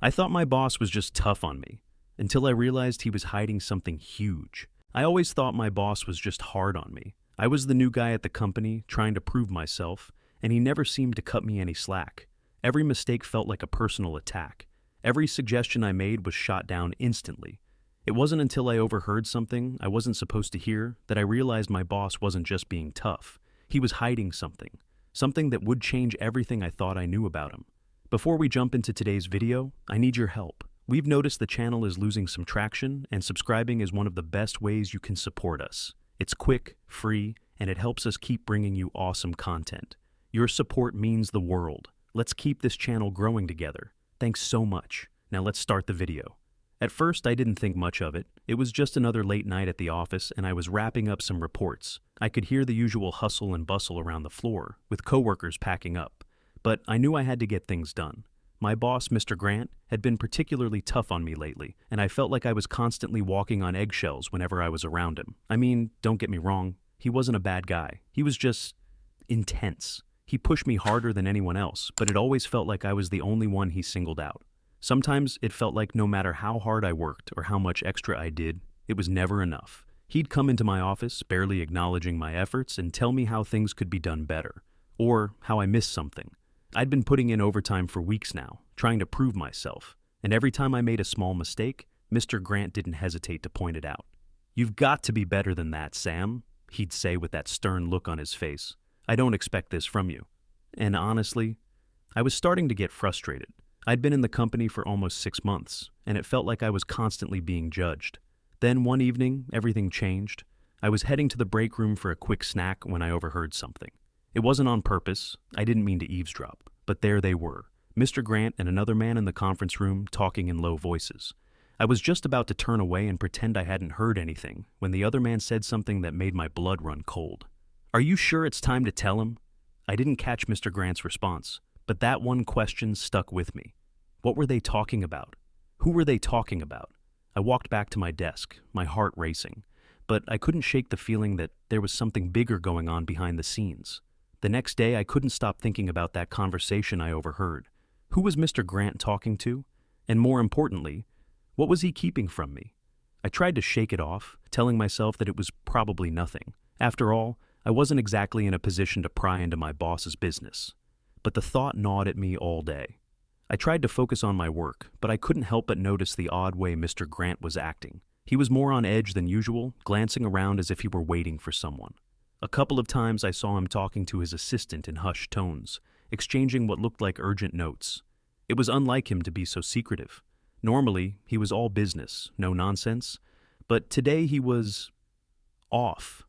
I thought my boss was just tough on me, until I realized he was hiding something huge. I always thought my boss was just hard on me. I was the new guy at the company, trying to prove myself, and he never seemed to cut me any slack. Every mistake felt like a personal attack. Every suggestion I made was shot down instantly. It wasn't until I overheard something I wasn't supposed to hear that I realized my boss wasn't just being tough. He was hiding something. Something that would change everything I thought I knew about him. Before we jump into today's video, I need your help. We've noticed the channel is losing some traction, and subscribing is one of the best ways you can support us. It's quick, free, and it helps us keep bringing you awesome content. Your support means the world. Let's keep this channel growing together. Thanks so much. Now let's start the video. At first, I didn't think much of it. It was just another late night at the office, and I was wrapping up some reports. I could hear the usual hustle and bustle around the floor, with coworkers packing up. But I knew I had to get things done. My boss, Mr. Grant, had been particularly tough on me lately, and I felt like I was constantly walking on eggshells whenever I was around him. I mean, don't get me wrong, he wasn't a bad guy. He was just intense. He pushed me harder than anyone else, but it always felt like I was the only one he singled out. Sometimes it felt like no matter how hard I worked or how much extra I did, it was never enough. He'd come into my office, barely acknowledging my efforts, and tell me how things could be done better, or how I missed something. I'd been putting in overtime for weeks now, trying to prove myself, and every time I made a small mistake, Mr. Grant didn't hesitate to point it out. "You've got to be better than that, Sam," he'd say with that stern look on his face. "I don't expect this from you." And honestly, I was starting to get frustrated. I'd been in the company for almost 6 months, and it felt like I was constantly being judged. Then one evening, everything changed. I was heading to the break room for a quick snack when I overheard something. It wasn't on purpose. I didn't mean to eavesdrop, but there they were, Mr. Grant and another man in the conference room talking in low voices. I was just about to turn away and pretend I hadn't heard anything when the other man said something that made my blood run cold. "Are you sure it's time to tell him?" I didn't catch Mr. Grant's response, but that one question stuck with me. What were they talking about? Who were they talking about? I walked back to my desk, my heart racing, but I couldn't shake the feeling that there was something bigger going on behind the scenes. The next day, I couldn't stop thinking about that conversation I overheard. Who was Mr. Grant talking to? And more importantly, what was he keeping from me? I tried to shake it off, telling myself that it was probably nothing. After all, I wasn't exactly in a position to pry into my boss's business. But the thought gnawed at me all day. I tried to focus on my work, but I couldn't help but notice the odd way Mr. Grant was acting. He was more on edge than usual, glancing around as if he were waiting for someone. A couple of times I saw him talking to his assistant in hushed tones, exchanging what looked like urgent notes. It was unlike him to be so secretive. Normally, he was all business, no nonsense, but today he was off.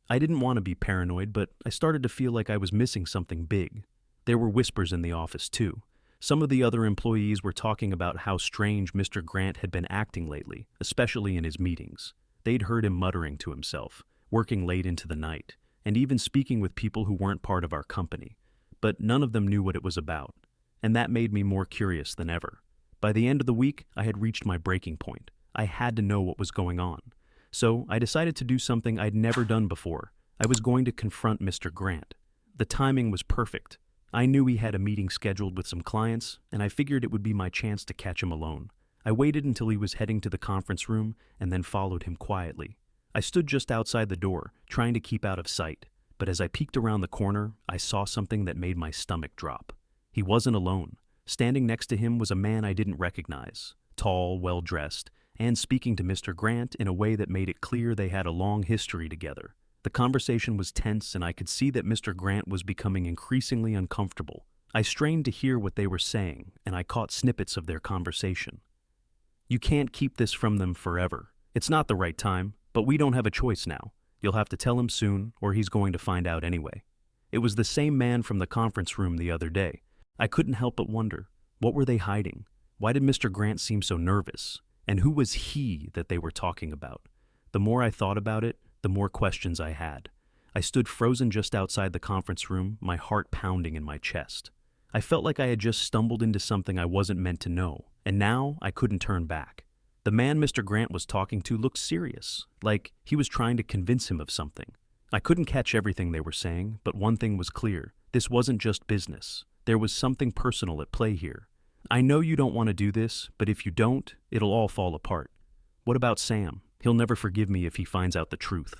I didn't want to be paranoid, but I started to feel like I was missing something big. There were whispers in the office, too. Some of the other employees were talking about how strange Mr. Grant had been acting lately, especially in his meetings. They'd heard him muttering to himself, working late into the night, and even speaking with people who weren't part of our company. But none of them knew what it was about, and that made me more curious than ever. By the end of the week, I had reached my breaking point. I had to know what was going on. So I decided to do something I'd never done before. I was going to confront Mr. Grant. The timing was perfect. I knew he had a meeting scheduled with some clients, and I figured it would be my chance to catch him alone. I waited until he was heading to the conference room and then followed him quietly. I stood just outside the door, trying to keep out of sight, but as I peeked around the corner, I saw something that made my stomach drop. He wasn't alone. Standing next to him was a man I didn't recognize, tall, well-dressed, and speaking to Mr. Grant in a way that made it clear they had a long history together. The conversation was tense, and I could see that Mr. Grant was becoming increasingly uncomfortable. I strained to hear what they were saying, and I caught snippets of their conversation. "You can't keep this from them forever. It's not the right time, but we don't have a choice now. You'll have to tell him soon, or he's going to find out anyway." It was the same man from the conference room the other day. I couldn't help but wonder, what were they hiding? Why did Mr. Grant seem so nervous? And who was he that they were talking about? The more I thought about it, the more questions I had. I stood frozen just outside the conference room, my heart pounding in my chest. I felt like I had just stumbled into something I wasn't meant to know, and now I couldn't turn back. The man Mr. Grant was talking to looked serious, like he was trying to convince him of something. I couldn't catch everything they were saying, but one thing was clear. This wasn't just business. There was something personal at play here. I know you don't want to do this, but if you don't, it'll all fall apart. What about Sam? He'll never forgive me if he finds out the truth.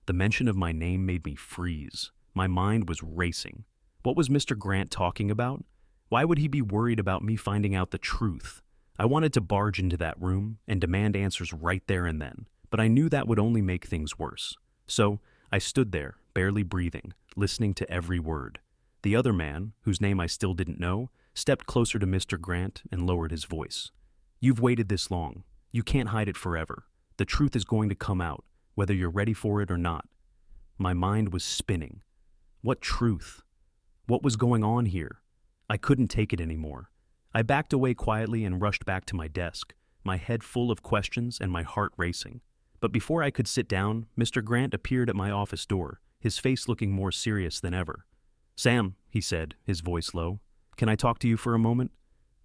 The mention of my name made me freeze. My mind was racing. What was Mr. Grant talking about? Why would he be worried about me finding out the truth? I wanted to barge into that room and demand answers right there and then, but I knew that would only make things worse. So I stood there, barely breathing, listening to every word. The other man, whose name I still didn't know, stepped closer to Mr. Grant and lowered his voice. You've waited this long. You can't hide it forever. The truth is going to come out, whether you're ready for it or not. My mind was spinning. What truth? What was going on here? I couldn't take it anymore. I backed away quietly and rushed back to my desk, my head full of questions and my heart racing. But before I could sit down, Mr. Grant appeared at my office door, his face looking more serious than ever. Sam, he said, his voice low, can I talk to you for a moment?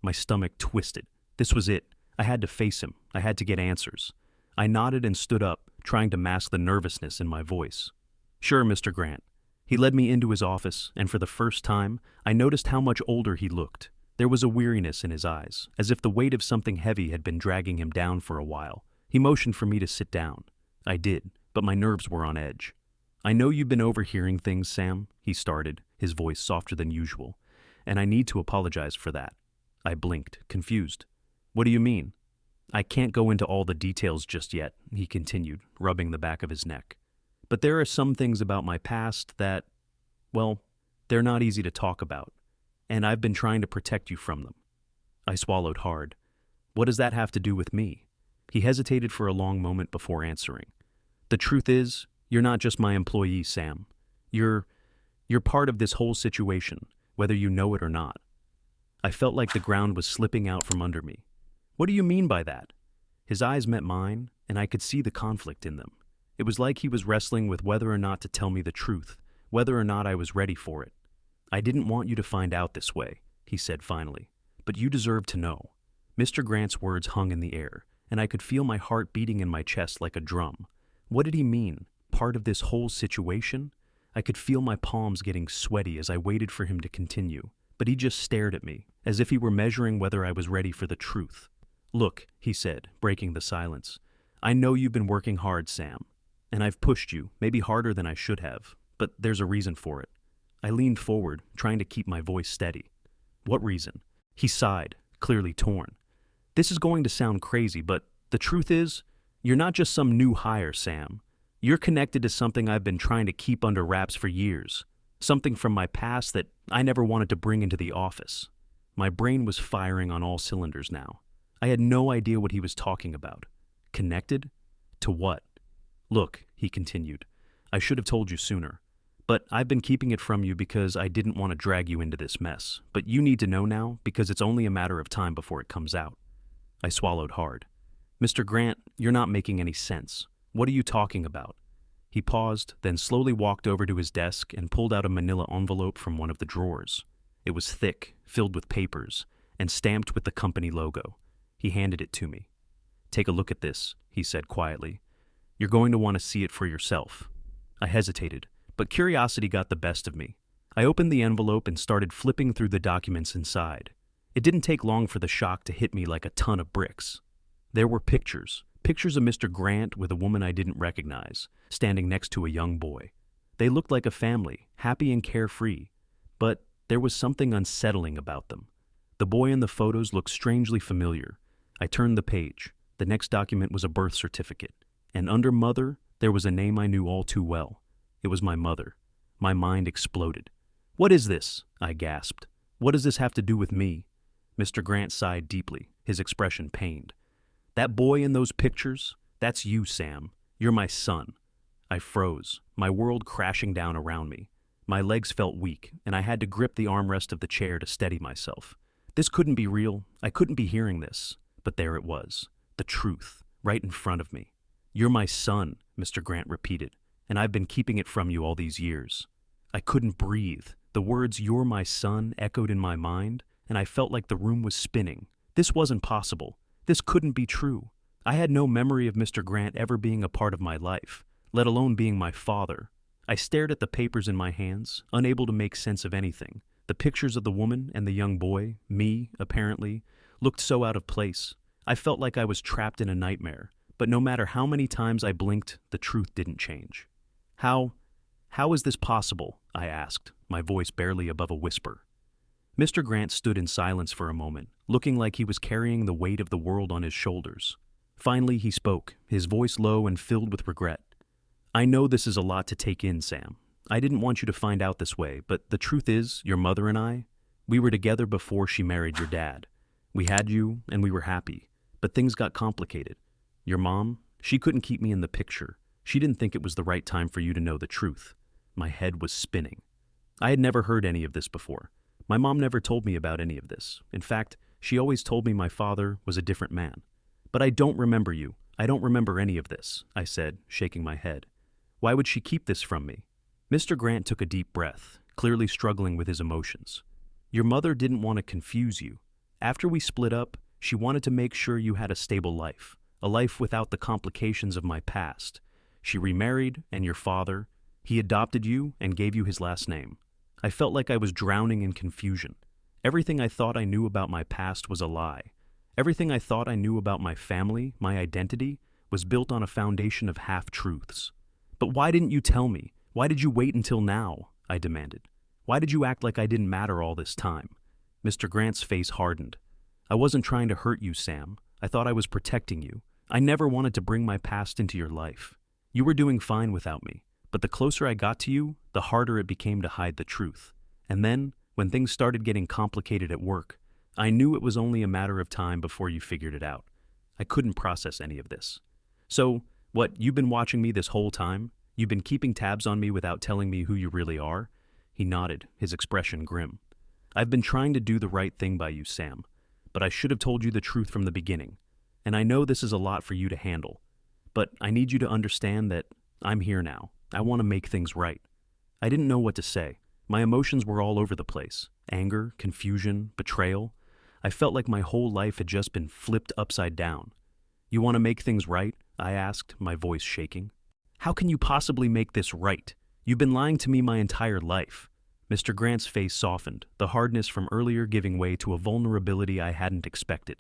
My stomach twisted. This was it. I had to face him. I had to get answers. I nodded and stood up, trying to mask the nervousness in my voice. Sure, Mr. Grant. He led me into his office, and for the first time, I noticed how much older he looked. There was a weariness in his eyes, as if the weight of something heavy had been dragging him down for a while. He motioned for me to sit down. I did, but my nerves were on edge. I know you've been overhearing things, Sam, he started, his voice softer than usual, and I need to apologize for that. I blinked, confused. What do you mean? I can't go into all the details just yet, he continued, rubbing the back of his neck. But there are some things about my past that, well, they're not easy to talk about, and I've been trying to protect you from them. I swallowed hard. What does that have to do with me? He hesitated for a long moment before answering. The truth is, you're not just my employee, Sam. You're part of this whole situation, whether you know it or not. I felt like the ground was slipping out from under me. What do you mean by that? His eyes met mine, and I could see the conflict in them. It was like he was wrestling with whether or not to tell me the truth, whether or not I was ready for it. I didn't want you to find out this way, he said finally, but you deserve to know. Mr. Grant's words hung in the air, and I could feel my heart beating in my chest like a drum. What did he mean? Part of this whole situation? I could feel my palms getting sweaty as I waited for him to continue, but he just stared at me, as if he were measuring whether I was ready for the truth. Look, he said, breaking the silence. I know you've been working hard, Sam, and I've pushed you, maybe harder than I should have, but there's a reason for it. I leaned forward, trying to keep my voice steady. What reason? He sighed, clearly torn. This is going to sound crazy, but the truth is, you're not just some new hire, Sam. You're connected to something I've been trying to keep under wraps for years, something from my past that I never wanted to bring into the office. My brain was firing on all cylinders now. I had no idea what he was talking about. Connected? To what? Look, he continued, I should have told you sooner. But I've been keeping it from you because I didn't want to drag you into this mess. But you need to know now because it's only a matter of time before it comes out. I swallowed hard. Mr. Grant, you're not making any sense. What are you talking about? He paused, then slowly walked over to his desk and pulled out a manila envelope from one of the drawers. It was thick, filled with papers, and stamped with the company logo. He handed it to me. Take a look at this, he said quietly. You're going to want to see it for yourself. I hesitated, but curiosity got the best of me. I opened the envelope and started flipping through the documents inside. It didn't take long for the shock to hit me like a ton of bricks. There were pictures of Mr. Grant with a woman I didn't recognize, standing next to a young boy. They looked like a family, happy and carefree, but there was something unsettling about them. The boy in the photos looked strangely familiar. I turned the page. The next document was a birth certificate, and under Mother, there was a name I knew all too well. It was my mother. My mind exploded. What is this? I gasped. What does this have to do with me? Mr. Grant sighed deeply, his expression pained. That boy in those pictures? That's you, Sam. You're my son. I froze, my world crashing down around me. My legs felt weak, and I had to grip the armrest of the chair to steady myself. This couldn't be real. I couldn't be hearing this. But there it was. The truth, right in front of me. You're my son, Mr. Grant repeated, and I've been keeping it from you all these years. I couldn't breathe. The words, you're my son, echoed in my mind, and I felt like the room was spinning. This wasn't possible. This couldn't be true. I had no memory of Mr. Grant ever being a part of my life, let alone being my father. I stared at the papers in my hands, unable to make sense of anything. The pictures of the woman and the young boy, me, apparently, looked so out of place. I felt like I was trapped in a nightmare, but no matter how many times I blinked, the truth didn't change. How is this possible? I asked, my voice barely above a whisper. Mr. Grant stood in silence for a moment, looking like he was carrying the weight of the world on his shoulders. Finally, he spoke, his voice low and filled with regret. I know this is a lot to take in, Sam. I didn't want you to find out this way, but the truth is, your mother and I, we were together before she married your dad. We had you, and we were happy, but things got complicated. Your mom, she couldn't keep me in the picture. She didn't think it was the right time for you to know the truth. My head was spinning. I had never heard any of this before. My mom never told me about any of this. In fact, she always told me my father was a different man. But I don't remember you. I don't remember any of this, I said, shaking my head. Why would she keep this from me? Mr. Grant took a deep breath, clearly struggling with his emotions. Your mother didn't want to confuse you. After we split up, she wanted to make sure you had a stable life, a life without the complications of my past. She remarried, and your father, he adopted you and gave you his last name. I felt like I was drowning in confusion. Everything I thought I knew about my past was a lie. Everything I thought I knew about my family, my identity, was built on a foundation of half-truths. But why didn't you tell me? Why did you wait until now? I demanded. Why did you act like I didn't matter all this time? Mr. Grant's face hardened. I wasn't trying to hurt you, Sam. I thought I was protecting you. I never wanted to bring my past into your life. You were doing fine without me, but the closer I got to you, the harder it became to hide the truth. And then, when things started getting complicated at work, I knew it was only a matter of time before you figured it out. I couldn't process any of this. So, what, you've been watching me this whole time? You've been keeping tabs on me without telling me who you really are? He nodded, his expression grim. I've been trying to do the right thing by you, Sam, but I should have told you the truth from the beginning. And I know this is a lot for you to handle, but I need you to understand that I'm here now. I want to make things right. I didn't know what to say. My emotions were all over the place. Anger, confusion, betrayal. I felt like my whole life had just been flipped upside down. You want to make things right? I asked, my voice shaking. How can you possibly make this right? You've been lying to me my entire life. Mr. Grant's face softened, the hardness from earlier giving way to a vulnerability I hadn't expected.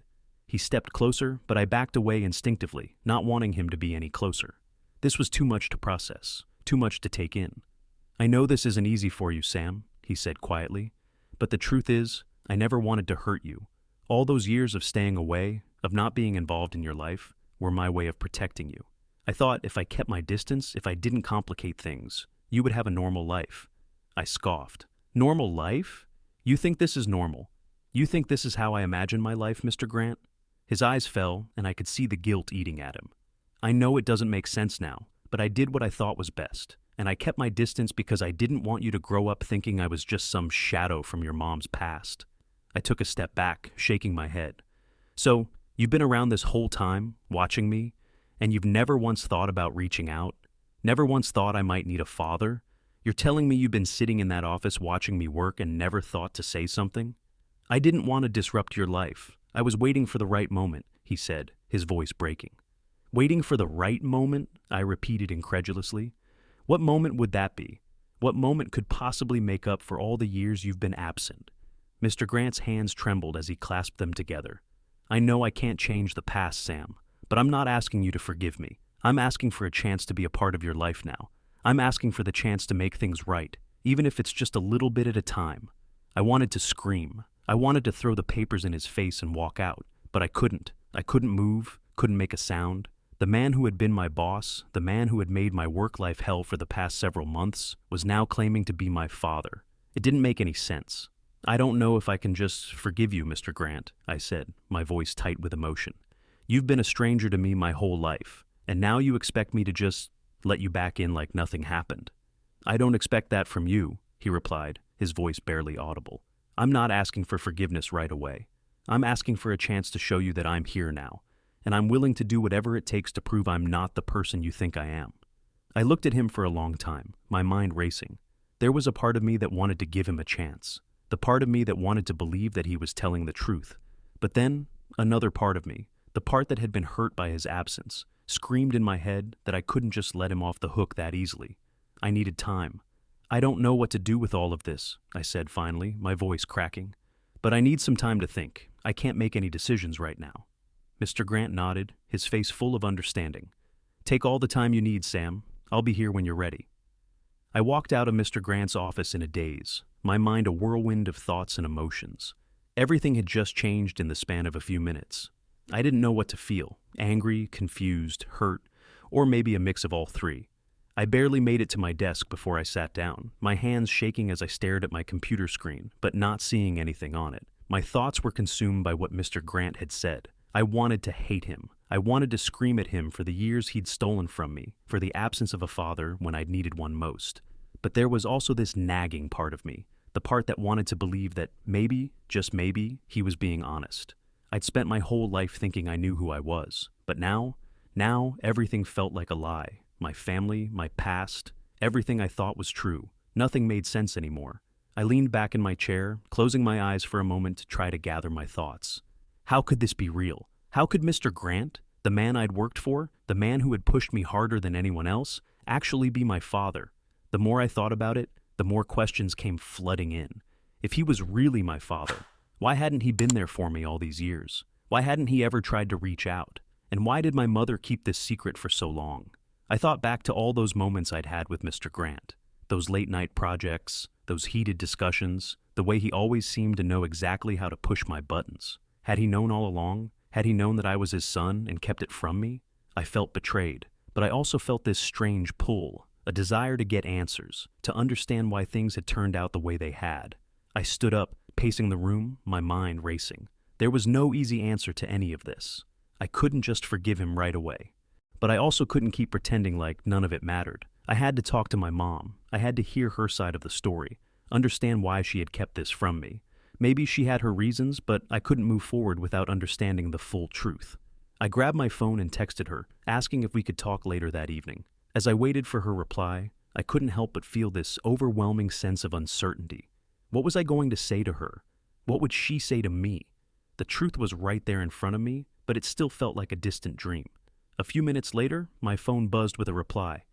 He stepped closer, but I backed away instinctively, not wanting him to be any closer. This was too much to process, too much to take in. I know this isn't easy for you, Sam, he said quietly, but the truth is, I never wanted to hurt you. All those years of staying away, of not being involved in your life, were my way of protecting you. I thought if I kept my distance, if I didn't complicate things, you would have a normal life. I scoffed. Normal life? You think this is normal? You think this is how I imagine my life, Mr. Grant? His eyes fell, and I could see the guilt eating at him. I know it doesn't make sense now, but I did what I thought was best, and I kept my distance because I didn't want you to grow up thinking I was just some shadow from your mom's past. I took a step back, shaking my head. So, you've been around this whole time, watching me, and you've never once thought about reaching out? Never once thought I might need a father? You're telling me you've been sitting in that office watching me work and never thought to say something? I didn't want to disrupt your life. I was waiting for the right moment, he said, his voice breaking. Waiting for the right moment? I repeated incredulously. What moment would that be? What moment could possibly make up for all the years you've been absent? Mr. Grant's hands trembled as he clasped them together. I know I can't change the past, Sam, but I'm not asking you to forgive me. I'm asking for a chance to be a part of your life now. I'm asking for the chance to make things right, even if it's just a little bit at a time. I wanted to scream. I wanted to throw the papers in his face and walk out, but I couldn't. I couldn't move, couldn't make a sound. The man who had been my boss, the man who had made my work life hell for the past several months, was now claiming to be my father. It didn't make any sense. I don't know if I can just forgive you, Mr. Grant, I said, my voice tight with emotion. You've been a stranger to me my whole life, and now you expect me to just let you back in like nothing happened. I don't expect that from you, he replied, his voice barely audible. I'm not asking for forgiveness right away. I'm asking for a chance to show you that I'm here now, and I'm willing to do whatever it takes to prove I'm not the person you think I am. I looked at him for a long time, my mind racing. There was a part of me that wanted to give him a chance, the part of me that wanted to believe that he was telling the truth. But then, another part of me, the part that had been hurt by his absence, screamed in my head that I couldn't just let him off the hook that easily. I needed time. I don't know what to do with all of this, I said finally, my voice cracking. But I need some time to think. I can't make any decisions right now. Mr. Grant nodded, his face full of understanding. Take all the time you need, Sam. I'll be here when you're ready. I walked out of Mr. Grant's office in a daze, my mind a whirlwind of thoughts and emotions. Everything had just changed in the span of a few minutes. I didn't know what to feel, angry, confused, hurt, or maybe a mix of all three. I barely made it to my desk before I sat down, my hands shaking as I stared at my computer screen, but not seeing anything on it. My thoughts were consumed by what Mr. Grant had said. I wanted to hate him. I wanted to scream at him for the years he'd stolen from me, for the absence of a father when I'd needed one most. But there was also this nagging part of me, the part that wanted to believe that maybe, just maybe, he was being honest. I'd spent my whole life thinking I knew who I was, but now everything felt like a lie. My family, my past, everything I thought was true. Nothing made sense anymore. I leaned back in my chair, closing my eyes for a moment to try to gather my thoughts. How could this be real? How could Mr. Grant, the man I'd worked for, the man who had pushed me harder than anyone else, actually be my father? The more I thought about it, the more questions came flooding in. If he was really my father, why hadn't he been there for me all these years? Why hadn't he ever tried to reach out? And why did my mother keep this secret for so long? I thought back to all those moments I'd had with Mr. Grant, those late-night projects, those heated discussions, the way he always seemed to know exactly how to push my buttons. Had he known all along? Had he known that I was his son and kept it from me? I felt betrayed, but I also felt this strange pull, a desire to get answers, to understand why things had turned out the way they had. I stood up, pacing the room, my mind racing. There was no easy answer to any of this. I couldn't just forgive him right away. But I also couldn't keep pretending like none of it mattered. I had to talk to my mom. I had to hear her side of the story, understand why she had kept this from me. Maybe she had her reasons, but I couldn't move forward without understanding the full truth. I grabbed my phone and texted her, asking if we could talk later that evening. As I waited for her reply, I couldn't help but feel this overwhelming sense of uncertainty. What was I going to say to her? What would she say to me? The truth was right there in front of me, but it still felt like a distant dream. A few minutes later, my phone buzzed with a reply.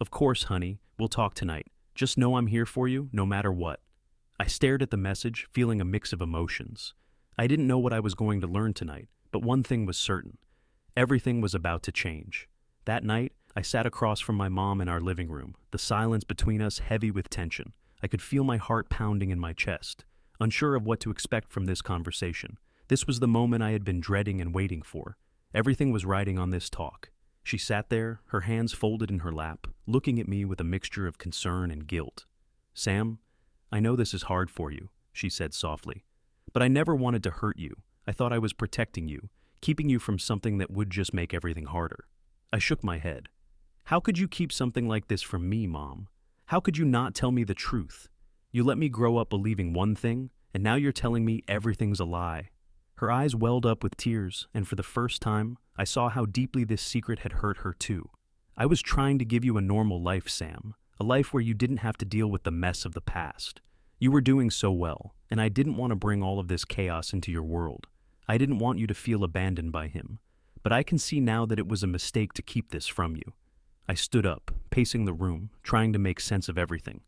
Of course, honey, we'll talk tonight. Just know I'm here for you, no matter what. I stared at the message, feeling a mix of emotions. I didn't know what I was going to learn tonight, but one thing was certain. Everything was about to change. That night, I sat across from my mom in our living room, the silence between us heavy with tension. I could feel my heart pounding in my chest, unsure of what to expect from this conversation. This was the moment I had been dreading and waiting for. Everything was riding on this talk. She sat there, her hands folded in her lap, looking at me with a mixture of concern and guilt. Sam, I know this is hard for you, she said softly, but I never wanted to hurt you. I thought I was protecting you, keeping you from something that would just make everything harder. I shook my head. How could you keep something like this from me, Mom? How could you not tell me the truth? You let me grow up believing one thing, and now you're telling me everything's a lie. Her eyes welled up with tears, and for the first time, I saw how deeply this secret had hurt her too. I was trying to give you a normal life, Sam, a life where you didn't have to deal with the mess of the past. You were doing so well, and I didn't want to bring all of this chaos into your world. I didn't want you to feel abandoned by him, but I can see now that it was a mistake to keep this from you. I stood up, pacing the room, trying to make sense of everything.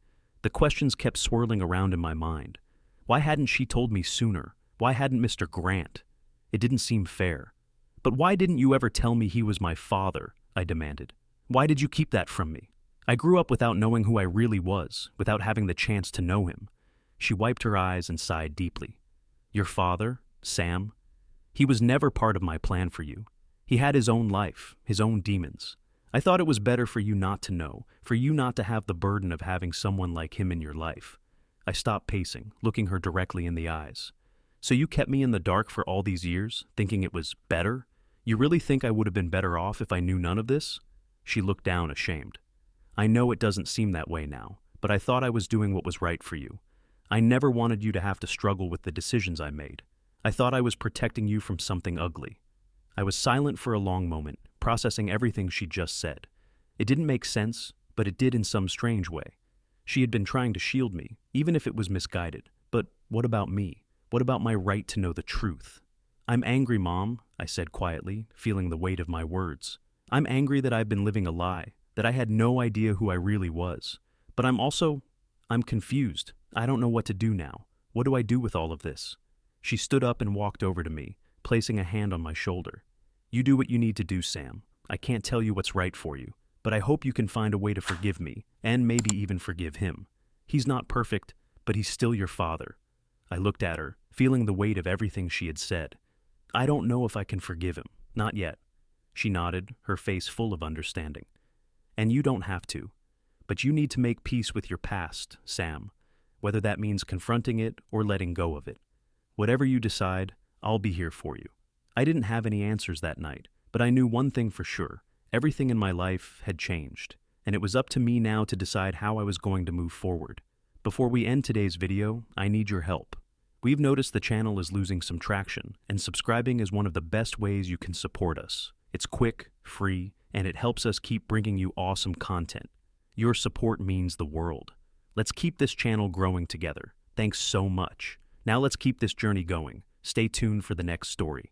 The questions kept swirling around in my mind. Why hadn't she told me sooner? Why hadn't Mr. Grant? It didn't seem fair. But why didn't you ever tell me he was my father? I demanded. Why did you keep that from me? I grew up without knowing who I really was, without having the chance to know him. She wiped her eyes and sighed deeply. Your father, Sam? He was never part of my plan for you. He had his own life, his own demons. I thought it was better for you not to know, for you not to have the burden of having someone like him in your life. I stopped pacing, looking her directly in the eyes. So you kept me in the dark for all these years, thinking it was better? You really think I would have been better off if I knew none of this? She looked down, ashamed. I know it doesn't seem that way now, but I thought I was doing what was right for you. I never wanted you to have to struggle with the decisions I made. I thought I was protecting you from something ugly. I was silent for a long moment, processing everything she'd just said. It didn't make sense, but it did in some strange way. She had been trying to shield me, even if it was misguided. But what about me? What about my right to know the truth? I'm angry, Mom, I said quietly, feeling the weight of my words. I'm angry that I've been living a lie, that I had no idea who I really was. But I'm I'm confused. I don't know what to do now. What do I do with all of this? She stood up and walked over to me, placing a hand on my shoulder. You do what you need to do, Sam. I can't tell you what's right for you, but I hope you can find a way to forgive me, and maybe even forgive him. He's not perfect, but he's still your father. I looked at her, feeling the weight of everything she had said. I don't know if I can forgive him. Not yet. She nodded, her face full of understanding. And you don't have to. But you need to make peace with your past, Sam, whether that means confronting it or letting go of it. Whatever you decide, I'll be here for you. I didn't have any answers that night, but I knew one thing for sure. Everything in my life had changed, and it was up to me now to decide how I was going to move forward. Before we end today's video, I need your help. We've noticed the channel is losing some traction, and subscribing is one of the best ways you can support us. It's quick, free, and it helps us keep bringing you awesome content. Your support means the world. Let's keep this channel growing together. Thanks so much. Now let's keep this journey going. Stay tuned for the next story.